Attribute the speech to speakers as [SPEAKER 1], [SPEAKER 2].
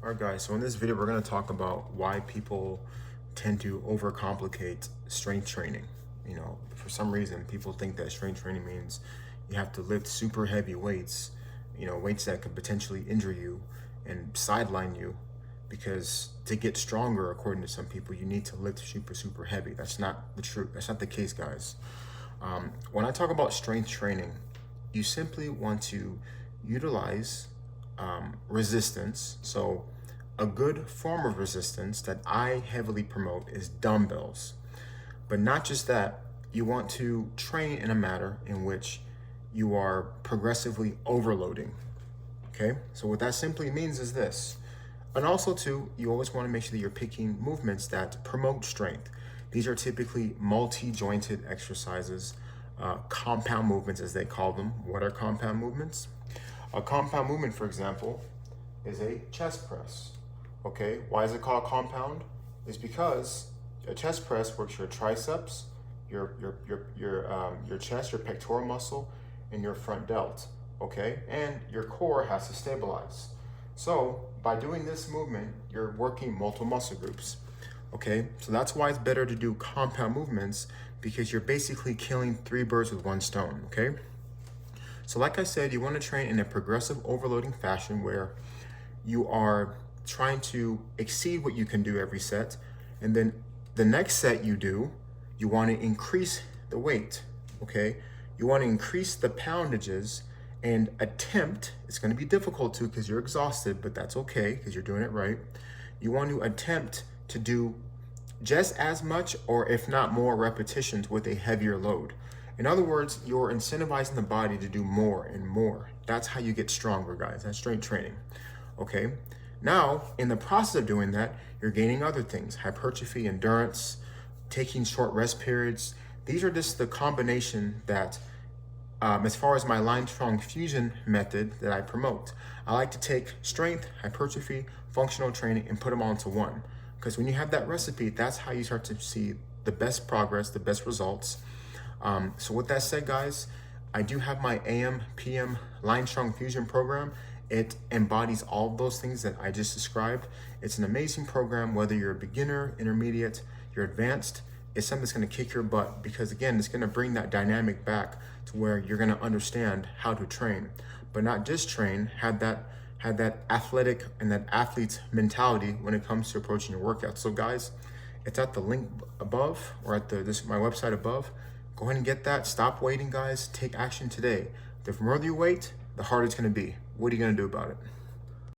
[SPEAKER 1] All right, guys, so in this video, we're going to talk about why people tend to overcomplicate strength training. You know, for some reason, people think that strength training means you have to lift super heavy weights, weights that could potentially injure you and sideline you, because to get stronger, according to some people, you need to lift super heavy. That's not the truth. That's not the case, guys. When I talk about strength training, you simply want to utilize resistance. So a good form of resistance that I heavily promote is dumbbells. But not just that, you want to train in a manner in which you are progressively overloading. Okay, so what that simply means is this. And also too, you always want to make sure that you're picking movements that promote strength. These are typically multi-jointed exercises, compound movements as they call them. What are compound movements? A compound movement, for example, is a chest press. Okay, why is it called compound? It's because a chest press works your triceps, your chest, your pectoral muscle, and your front delt. Okay, and your core has to stabilize. So by doing this movement, you're working multiple muscle groups. Okay, so that's why it's better to do compound movements, because you're basically killing 3 birds with 1 stone. Okay. So like I said, you want to train in a progressive overloading fashion where you are trying to exceed what you can do every set. And then the next set you want to increase the weight, okay? You want to increase the poundages and attempt, it's going to be difficult too because you're exhausted, but that's okay because you're doing it right. You want to attempt to do just as much, or if not more, repetitions with a heavier load. In other words, you're incentivizing the body to do more and more. That's how you get stronger, guys. That's strength training. Okay. Now, in the process of doing that, you're gaining other things: hypertrophy, endurance, taking short rest periods. These are just the combination that, as far as my line strong fusion method that I promote, I like to take strength, hypertrophy, functional training, and put them all into one. Because when you have that recipe, that's how you start to see the best progress, the best results. So with that said, guys, I do have my AM, PM Line Strong Fusion program. It embodies all of those things that I just described. It's an amazing program, whether you're a beginner, intermediate, you're advanced. It's something that's going to kick your butt, because again, it's going to bring that dynamic back to where you're going to understand how to train, but not just train, have that athletic and that athlete's mentality when it comes to approaching your workout. So guys, it's at the link above, or at my website above. Go ahead and get that. Stop waiting, guys. Take action today. The more you wait, the harder it's going to be. What are you going to do about it?